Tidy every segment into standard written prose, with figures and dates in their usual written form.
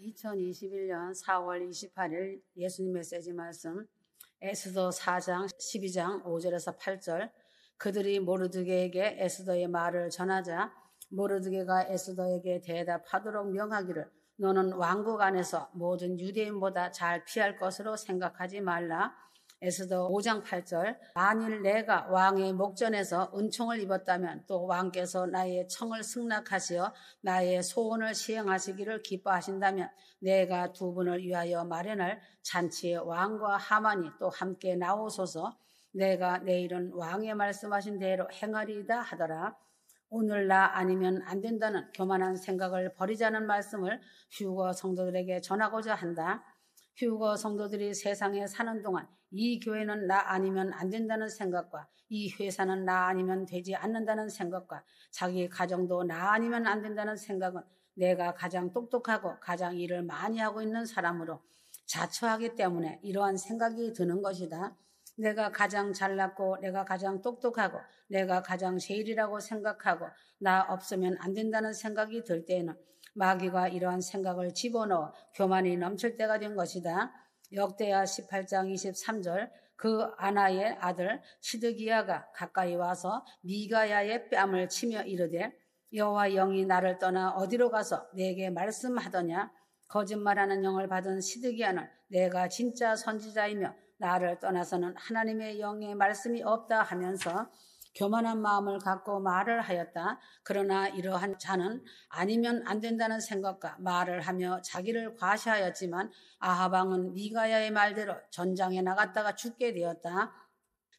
2021년 4월 28일 예수님 메시지 말씀 에스더 4장 12장 5절에서 8절. 그들이 모르드게에게 에스더의 말을 전하자 모르드게가 에스더에게 대답하도록 명하기를 너는 왕국 안에서 모든 유대인보다 잘 피할 것으로 생각하지 말라. 에스더 5장 8절. 만일 내가 왕의 목전에서 은총을 입었다면 또 왕께서 나의 청을 승낙하시어 나의 소원을 시행하시기를 기뻐하신다면 내가 두 분을 위하여 마련할 잔치에 왕과 하만이 또 함께 나오소서. 내가 내일은 왕의 말씀하신 대로 행하리이다 하더라. 오늘 나 아니면 안 된다는 교만한 생각을 버리자는 말씀을 휴거 성도들에게 전하고자 한다. 휴거 성도들이 세상에 사는 동안 이 교회는 나 아니면 안 된다는 생각과 이 회사는 나 아니면 되지 않는다는 생각과 자기 가정도 나 아니면 안 된다는 생각은 내가 가장 똑똑하고 가장 일을 많이 하고 있는 사람으로 자처하기 때문에 이러한 생각이 드는 것이다. 내가 가장 잘났고 내가 가장 똑똑하고 내가 가장 제일이라고 생각하고 나 없으면 안 된다는 생각이 들 때에는 마귀가 이러한 생각을 집어넣어 교만이 넘칠 때가 된 것이다. 역대하 18장 23절. 그 아나의 아들 시드기야가 가까이 와서 미가야의 뺨을 치며 이르되 여호와 영이 나를 떠나 어디로 가서 내게 말씀하더냐. 거짓말하는 영을 받은 시드기야는 내가 진짜 선지자이며 나를 떠나서는 하나님의 영의 말씀이 없다 하면서 교만한 마음을 갖고 말을 하였다. 그러나 이러한 자는 아니면 안 된다는 생각과 말을 하며 자기를 과시하였지만 아합 왕은 미가야의 말대로 전장에 나갔다가 죽게 되었다.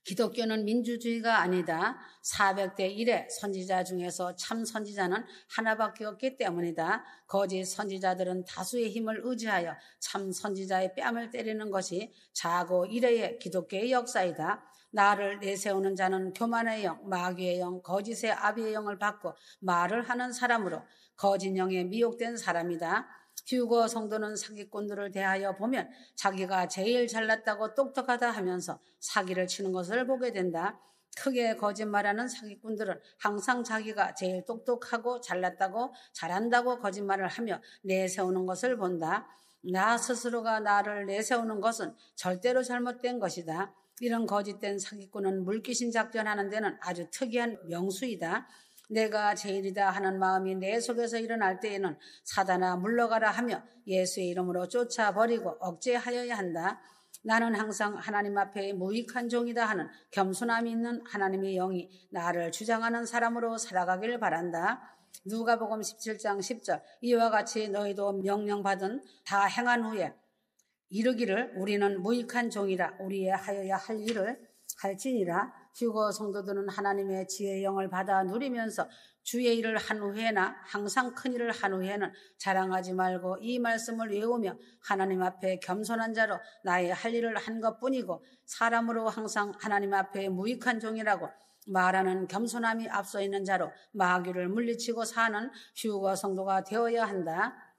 기독교는 민주주의가 아니다. 400대 1의 선지자 중에서 참 선지자는 하나밖에 없기 때문이다. 거짓 선지자들은 다수의 힘을 의지하여 참 선지자의 뺨을 때리는 것이 자고 이래의 기독교의 역사이다. 나를 내세우는 자는 교만의 영, 마귀의 영, 거짓의 아비의 영을 받고 말을 하는 사람으로 거짓 영에 미혹된 사람이다. 휴거 성도는 사기꾼들을 대하여 보면 자기가 제일 잘났다고 똑똑하다 하면서 사기를 치는 것을 보게 된다. 크게 거짓말하는 사기꾼들은 항상 자기가 제일 똑똑하고 잘났다고 잘한다고 거짓말을 하며 내세우는 것을 본다. 나 스스로가 나를 내세우는 것은 절대로 잘못된 것이다. 이런 거짓된 사기꾼은 물귀신 작전하는 데는 아주 특이한 명수이다. 내가 제일이다 하는 마음이 내 속에서 일어날 때에는 사단아 물러가라 하며 예수의 이름으로 쫓아버리고 억제하여야 한다. 나는 항상 하나님 앞에 무익한 종이다 하는 겸손함이 있는 하나님의 영이 나를 주장하는 사람으로 살아가길 바란다. 누가복음 17장 10절. 이와 같이 너희도 명령받은 다 행한 후에 이르기를 우리는 무익한 종이라 우리의 하여야 할 일을 할지니라. 휴거 성도들은 하나님의 지혜의 영을 받아 누리면서 주의 일을 한 후에나 항상 큰 일을 한 후에는 자랑하지 말고 이 말씀을 외우며 하나님 앞에 겸손한 자로 나의 할 일을 한 것뿐이고 사람으로 항상 하나님 앞에 무익한 종이라고 말하는 겸손함이 앞서 있는 자로 마귀를 물리치고 사는 휴거 성도가 되어야 한다.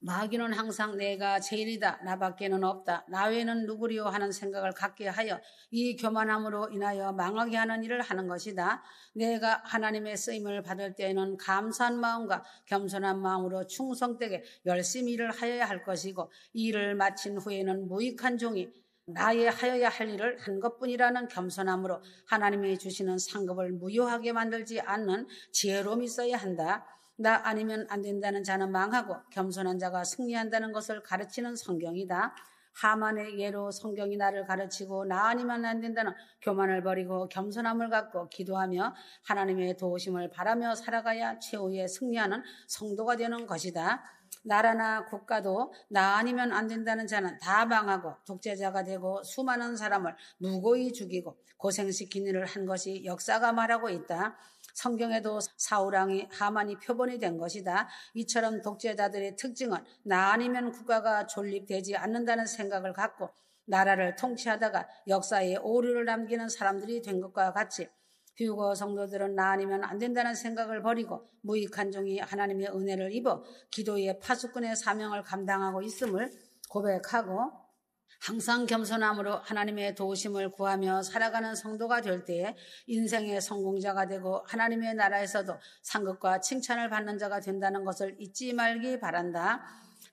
마귀는 항상 내가 제일이다, 나밖에는 없다, 나 외에는 누구리요 하는 생각을 갖게 하여 이 교만함으로 인하여 망하게 하는 일을 하는 것이다. 내가 하나님의 쓰임을 받을 때에는 감사한 마음과 겸손한 마음으로 충성되게 열심히 일을 하여야 할 것이고 이 일을 마친 후에는 무익한 종이 나의 하여야 할 일을 한 것뿐이라는 겸손함으로 하나님이 주시는 상급을 무효하게 만들지 않는 지혜로움이 있어야 한다. 나 아니면 안 된다는 자는 망하고 겸손한 자가 승리한다는 것을 가르치는 성경이다. 하만의 예로 성경이 나를 가르치고 나 아니면 안 된다는 교만을 버리고 겸손함을 갖고 기도하며 하나님의 도우심을 바라며 살아가야 최후에 승리하는 성도가 되는 것이다. 나라나 국가도 나 아니면 안 된다는 자는 다 망하고 독재자가 되고 수많은 사람을 무고히 죽이고 고생시킨 일을 한 것이 역사가 말하고 있다. 성경에도 사울왕이 하만이 표본이 된 것이다. 이처럼 독재자들의 특징은 나 아니면 국가가 존립되지 않는다는 생각을 갖고 나라를 통치하다가 역사에 오류를 남기는 사람들이 된 것과 같이 휴거 성도들은 나 아니면 안 된다는 생각을 버리고 무익한 종이 하나님의 은혜를 입어 기도의 파수꾼의 사명을 감당하고 있음을 고백하고 항상 겸손함으로 하나님의 도우심을 구하며 살아가는 성도가 될 때에 인생의 성공자가 되고 하나님의 나라에서도 상급과 칭찬을 받는 자가 된다는 것을 잊지 말기 바란다.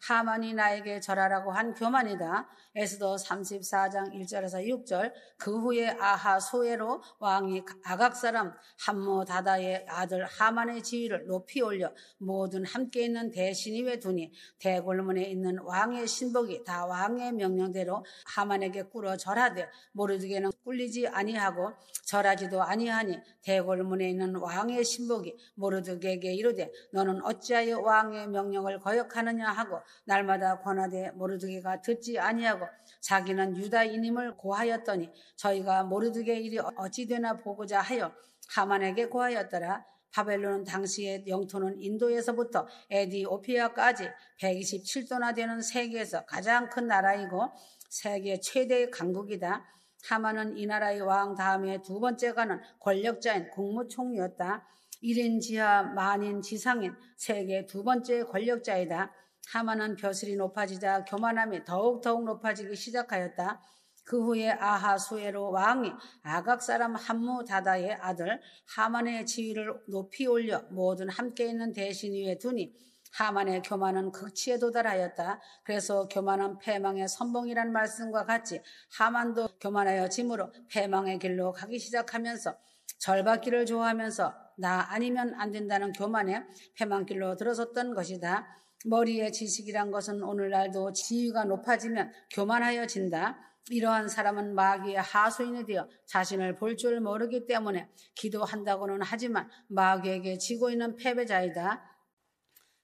하만이 나에게 절하라고 한 교만이다. 에스더 34장 1절에서 6절. 그 후에 아하수에로 왕이 아각 사람 함므다다의 아들 하만의 지위를 높이 올려 모든 함께 있는 대신 위에 두니 대궐문에 있는 왕의 신복이 다 왕의 명령대로 하만에게 꿇어 절하되 모르드게는 꿀리지 아니하고 절하지도 아니하니 대궐문에 있는 왕의 신복이 모르드게에게 이르되 너는 어찌하여 왕의 명령을 거역하느냐 하고 날마다 권하되 모르드게가 듣지 아니하고 자기는 유다인임을 고하였더니 저희가 모르드게 일이 어찌 되나 보고자 하여 하만에게 고하였더라. 바벨론은 당시의 영토는 인도에서부터 에디오피아까지 127도나 되는 세계에서 가장 큰 나라이고 세계 최대의 강국이다. 하만은 이 나라의 왕 다음에 두 번째 가는 권력자인 국무총리였다. 1인 지하 만인 지상인 세계 두 번째 권력자이다. 하만은 벼슬이 높아지자 교만함이 더욱 높아지기 시작하였다. 그 후에 아하수에로 왕이 아각 사람 함므다다의 아들 하만의 지위를 높이 올려 모든 함께 있는 대신 위에 두니 하만의 교만은 극치에 도달하였다. 그래서 교만은 패망의 선봉이라는 말씀과 같이 하만도 교만하여 짐으로 패망의 길로 가기 시작하면서 절받기를 좋아하면서 나 아니면 안 된다는 교만에 패망길로 들어섰던 것이다. 머리의 지식이란 것은 오늘날도 지위가 높아지면 교만하여진다. 이러한 사람은 마귀의 하수인이 되어 자신을 볼 줄 모르기 때문에 기도한다고는 하지만 마귀에게 지고 있는 패배자이다.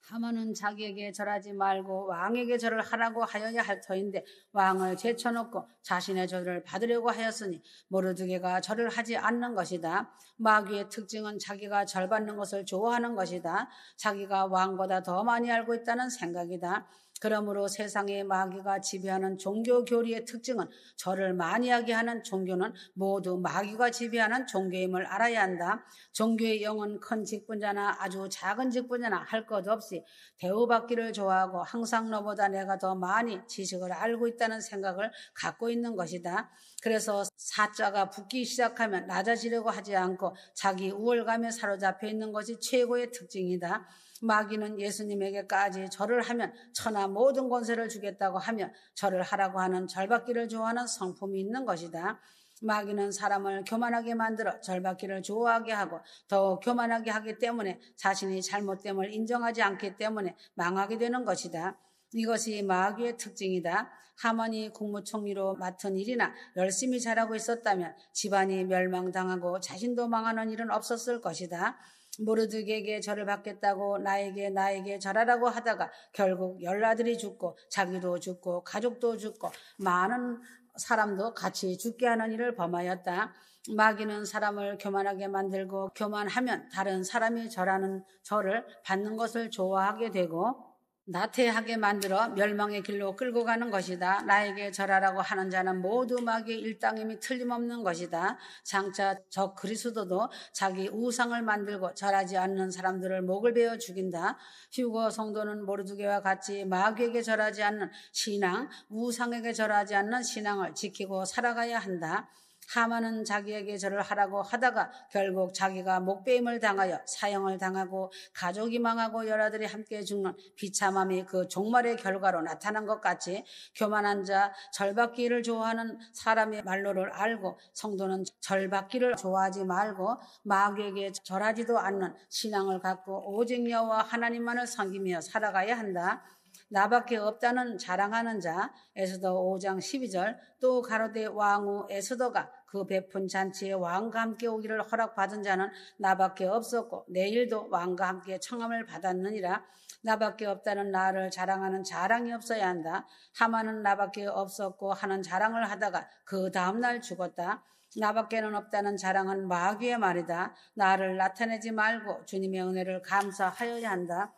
하만은 자기에게 절하지 말고 왕에게 절을 하라고 하여야 할 터인데 왕을 제쳐놓고 자신의 절을 받으려고 하였으니 모르드게가 절을 하지 않는 것이다. 마귀의 특징은 자기가 절받는 것을 좋아하는 것이다. 자기가 왕보다 더 많이 알고 있다는 생각이다. 그러므로 세상의 마귀가 지배하는 종교 교리의 특징은 절을 많이 하게 하는 종교는 모두 마귀가 지배하는 종교임을 알아야 한다. 종교의 영은 큰 직분자나 아주 작은 직분자나 할 것 없이 대우받기를 좋아하고 항상 너보다 내가 더 많이 지식을 알고 있다는 생각을 갖고 있는 것이다. 그래서 사자가 붙기 시작하면 낮아지려고 하지 않고 자기 우월감에 사로잡혀 있는 것이 최고의 특징이다. 마귀는 예수님에게까지 절을 하면 천하 모든 권세를 주겠다고 하며 절을 하라고 하는 절받기를 좋아하는 성품이 있는 것이다. 마귀는 사람을 교만하게 만들어 절받기를 좋아하게 하고 더 교만하게 하기 때문에 자신이 잘못됨을 인정하지 않기 때문에 망하게 되는 것이다. 이것이 마귀의 특징이다. 하만이 국무총리로 맡은 일이나 열심히 잘하고 있었다면 집안이 멸망당하고 자신도 망하는 일은 없었을 것이다. 모르드게에게 절을 받겠다고 나에게 절하라고 하다가 결국 열아들이 죽고 자기도 죽고 가족도 죽고 많은 사람도 같이 죽게 하는 일을 범하였다. 마귀는 사람을 교만하게 만들고 교만하면 다른 사람이 절하는 절을 받는 것을 좋아하게 되고 나태하게 만들어 멸망의 길로 끌고 가는 것이다. 나에게 절하라고 하는 자는 모두 마귀의 일당임이 틀림없는 것이다. 장차 저 그리스도도 자기 우상을 만들고 절하지 않는 사람들을 목을 베어 죽인다. 휴거 성도는 모르드게와 같이 마귀에게 절하지 않는 신앙, 우상에게 절하지 않는 신앙을 지키고 살아가야 한다. 하만은 자기에게 절을 하라고 하다가 결국 자기가 목베임을 당하여 사형을 당하고 가족이 망하고 열아들이 함께 죽는 비참함이 그 종말의 결과로 나타난 것 같이 교만한 자, 절받기를 좋아하는 사람의 말로를 알고 성도는 절받기를 좋아하지 말고 마귀에게 절하지도 않는 신앙을 갖고 오직 여호와 하나님만을 섬기며 살아가야 한다. 나밖에 없다는 자랑하는 자. 에스더 5장 12절. 또 가로되 왕후 에스더가 그 베푼 잔치에 왕과 함께 오기를 허락받은 자는 나밖에 없었고 내일도 왕과 함께 청함을 받았느니라. 나밖에 없다는 나를 자랑하는 자랑이 없어야 한다. 하만은 나밖에 없었고 하는 자랑을 하다가 그 다음날 죽었다. 나밖에는 없다는 자랑은 마귀의 말이다. 나를 나타내지 말고 주님의 은혜를 감사하여야 한다.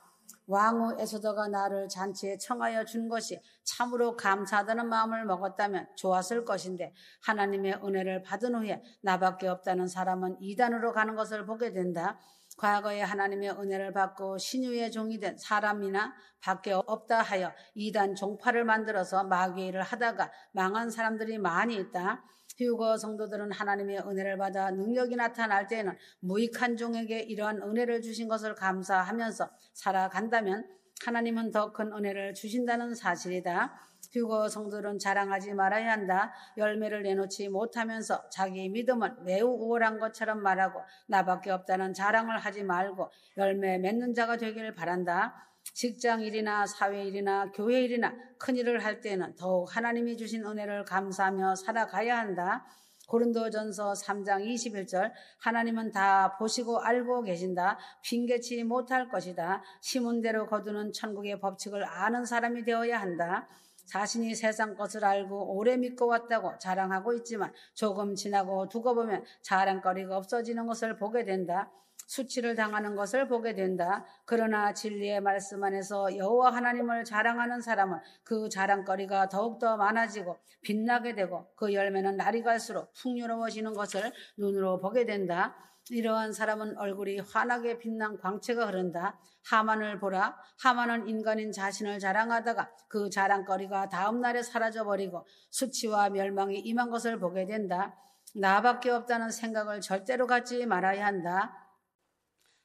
왕후 에스더가 나를 잔치에 청하여 준 것이 참으로 감사하다는 마음을 먹었다면 좋았을 것인데 하나님의 은혜를 받은 후에 나밖에 없다는 사람은 이단으로 가는 것을 보게 된다. 과거에 하나님의 은혜를 받고 신유의 종이 된 사람이나 밖에 없다 하여 이단 종파를 만들어서 마귀의 일을 하다가 망한 사람들이 많이 있다. 휴거 성도들은 하나님의 은혜를 받아 능력이 나타날 때에는 무익한 종에게 이러한 은혜를 주신 것을 감사하면서 살아간다면 하나님은 더 큰 은혜를 주신다는 사실이다. 휴거 성도들은 자랑하지 말아야 한다. 열매를 내놓지 못하면서 자기 믿음은 매우 우월한 것처럼 말하고 나밖에 없다는 자랑을 하지 말고 열매 맺는 자가 되길 바란다. 직장 일이나 사회 일이나 교회 일이나 큰 일을 할 때는 더욱 하나님이 주신 은혜를 감사하며 살아가야 한다. 고린도전서 3장 21절 하나님은 다 보시고 알고 계신다. 핑계치 못할 것이다. 심은 대로 거두는 천국의 법칙을 아는 사람이 되어야 한다. 자신이 세상 것을 알고 오래 믿고 왔다고 자랑하고 있지만 조금 지나고 두고 보면 자랑거리가 없어지는 것을 보게 된다. 수치를 당하는 것을 보게 된다. 그러나 진리의 말씀 안에서 여호와 하나님을 자랑하는 사람은 그 자랑거리가 더욱더 많아지고 빛나게 되고 그 열매는 날이 갈수록 풍요로워지는 것을 눈으로 보게 된다. 이러한 사람은 얼굴이 환하게 빛난 광채가 흐른다. 하만을 보라. 하만은 인간인 자신을 자랑하다가 그 자랑거리가 다음 날에 사라져버리고 수치와 멸망이 임한 것을 보게 된다. 나밖에 없다는 생각을 절대로 갖지 말아야 한다.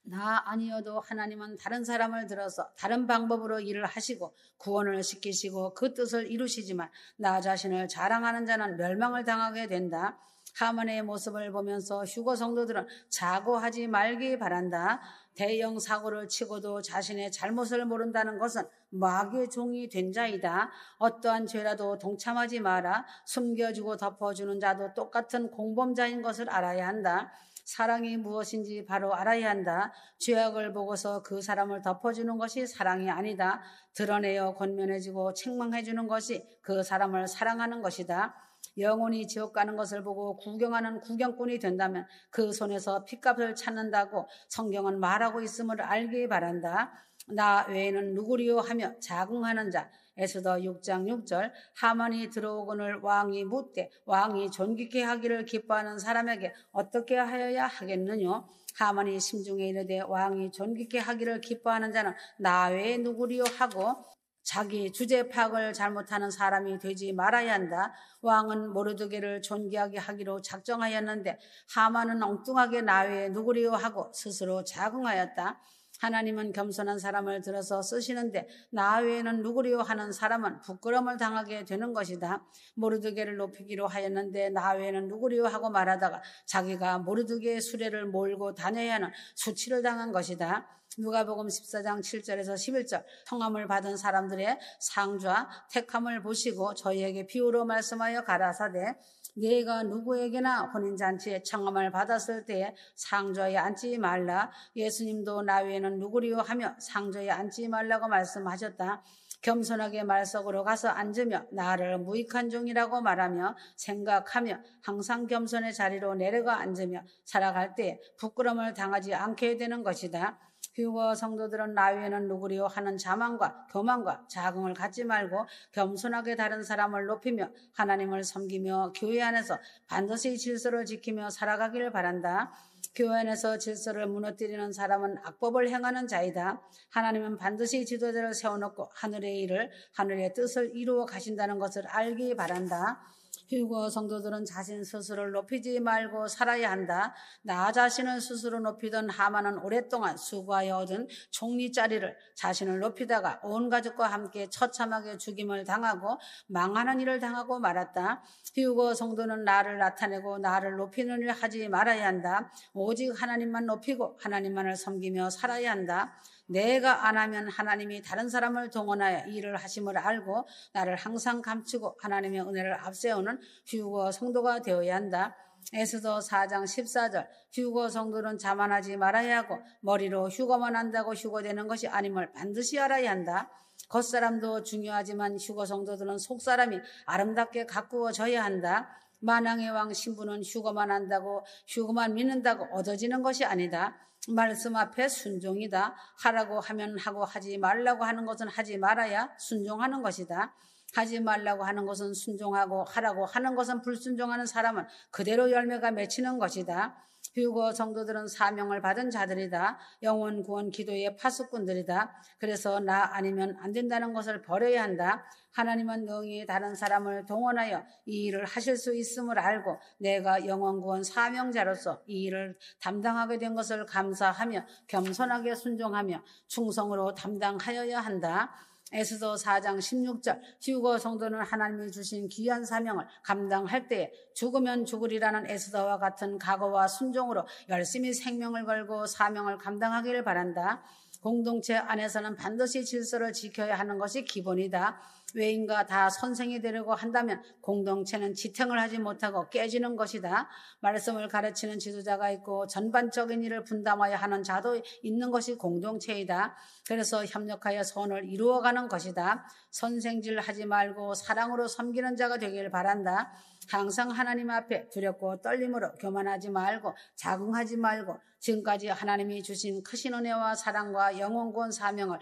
나 아니어도 하나님은 다른 사람을 들어서 다른 방법으로 일을 하시고 구원을 시키시고 그 뜻을 이루시지만 나 자신을 자랑하는 자는 멸망을 당하게 된다. 하만의 모습을 보면서 휴거 성도들은 자고하지 말기 바란다. 대형 사고를 치고도 자신의 잘못을 모른다는 것은 마귀의 종이 된 자이다. 어떠한 죄라도 동참하지 마라. 숨겨주고 덮어주는 자도 똑같은 공범자인 것을 알아야 한다. 사랑이 무엇인지 바로 알아야 한다. 죄악을 보고서 그 사람을 덮어주는 것이 사랑이 아니다. 드러내어 권면해주고 책망해주는 것이 그 사람을 사랑하는 것이다. 영혼이 지옥 가는 것을 보고 구경하는 구경꾼이 된다면 그 손에서 핏값을 찾는다고 성경은 말하고 있음을 알기 바란다. 나 외에는 누구리요 하며 자궁하는 자. 에스더 6장 6절 하만이 들어오거늘 왕이 묻되 왕이 존귀케 하기를 기뻐하는 사람에게 어떻게 하여야 하겠느냐. 하만이 심중에 이르되 왕이 존귀케 하기를 기뻐하는 자는 나 외에 누구리요 하고 자기 주제 파악을 잘못하는 사람이 되지 말아야 한다. 왕은 모르드게를 존귀하게 하기로 작정하였는데 하만은 엉뚱하게 나 외에 누구리요 하고 스스로 자궁하였다. 하나님은 겸손한 사람을 들어서 쓰시는데 나 외에는 누구리요 하는 사람은 부끄러움을 당하게 되는 것이다. 모르드게를 높이기로 하였는데 나 외에는 누구리요 하고 말하다가 자기가 모르드게의 수레를 몰고 다녀야 하는 수치를 당한 것이다. 누가복음 14장 7절에서 11절 성함을 받은 사람들의 상좌 택함을 보시고 저희에게 비유로 말씀하여 가라사대 네가 누구에게나 혼인잔치에 청함을 받았을 때에 상좌에 앉지 말라. 예수님도 나 외에는 누구리요 하며 상좌에 앉지 말라고 말씀하셨다. 겸손하게 말석으로 가서 앉으며 나를 무익한 종이라고 말하며 생각하며 항상 겸손의 자리로 내려가 앉으며 살아갈 때 부끄러움을 당하지 않게 되는 것이다. 휴거 성도들은 나 외에는 누구리요 하는 자만과 교만과 자긍을 갖지 말고 겸손하게 다른 사람을 높이며 하나님을 섬기며 교회 안에서 반드시 질서를 지키며 살아가기를 바란다. 교회 안에서 질서를 무너뜨리는 사람은 악법을 행하는 자이다. 하나님은 반드시 지도자를 세워놓고 하늘의 일을 하늘의 뜻을 이루어 가신다는 것을 알기 바란다. 휴거 성도들은 자신 스스로를 높이지 말고 살아야 한다. 나 자신을 스스로 높이던 하만은 오랫동안 수고하여 얻은 총리자리를 자신을 높이다가 온 가족과 함께 처참하게 죽임을 당하고 망하는 일을 당하고 말았다. 휴거 성도는 나를 나타내고 나를 높이는 일을 하지 말아야 한다. 오직 하나님만 높이고 하나님만을 섬기며 살아야 한다. 내가 안 하면 하나님이 다른 사람을 동원하여 일을 하심을 알고 나를 항상 감추고 하나님의 은혜를 앞세우는 휴거 성도가 되어야 한다. 에스더 4장 14절 휴거 성도는 자만하지 말아야 하고 머리로 휴거만 한다고 휴거되는 것이 아님을 반드시 알아야 한다. 겉사람도 중요하지만 휴거 성도들은 속사람이 아름답게 가꾸어져야 한다. 만왕의 왕 신부는 휴거만 한다고 휴거만 믿는다고 얻어지는 것이 아니다. 말씀 앞에 순종이다. 하라고 하면 하고 하지 말라고 하는 것은 하지 말아야 순종하는 것이다. 하지 말라고 하는 것은 순종하고 하라고 하는 것은 불순종하는 사람은 그대로 열매가 맺히는 것이다. 휴거 성도들은 사명을 받은 자들이다. 영혼 구원 기도의 파수꾼들이다. 그래서 나 아니면 안 된다는 것을 버려야 한다. 하나님은 능히 다른 사람을 동원하여 이 일을 하실 수 있음을 알고 내가 영혼 구원 사명자로서 이 일을 담당하게 된 것을 감사하며 겸손하게 순종하며 충성으로 담당하여야 한다. 에스더 4장 16절 휴거 성도는 하나님이 주신 귀한 사명을 감당할 때에 죽으면 죽으리라는 에스더와 같은 각오와 순종으로 열심히 생명을 걸고 사명을 감당하기를 바란다. 공동체 안에서는 반드시 질서를 지켜야 하는 것이 기본이다. 외인과 다 선생이 되려고 한다면 공동체는 지탱을 하지 못하고 깨지는 것이다. 말씀을 가르치는 지도자가 있고 전반적인 일을 분담하여 하는 자도 있는 것이 공동체이다. 그래서 협력하여 선을 이루어가는 것이다. 선생질 하지 말고 사랑으로 섬기는 자가 되길 바란다. 항상 하나님 앞에 두렵고 떨림으로 교만하지 말고 자긍하지 말고 지금까지 하나님이 주신 크신 은혜와 사랑과 영혼 구원 사명을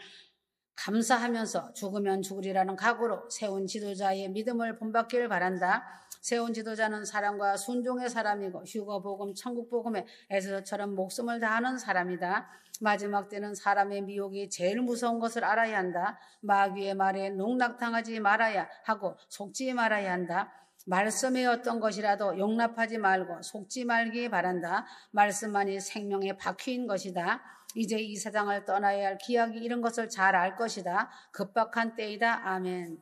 감사하면서 죽으면 죽으리라는 각오로 세운 지도자의 믿음을 본받기를 바란다. 세운 지도자는 사랑과 순종의 사람이고 휴거 복음, 천국 복음에 에스더처럼 목숨을 다하는 사람이다. 마지막 때는 사람의 미혹이 제일 무서운 것을 알아야 한다. 마귀의 말에 농락당하지 말아야 하고 속지 말아야 한다. 말씀의 어떤 것이라도 용납하지 말고 속지 말기 바란다. 말씀만이 생명의 바퀴인 것이다. 이제 이 세상을 떠나야 할 기약이 이런 것을 잘 알 것이다. 급박한 때이다. 아멘.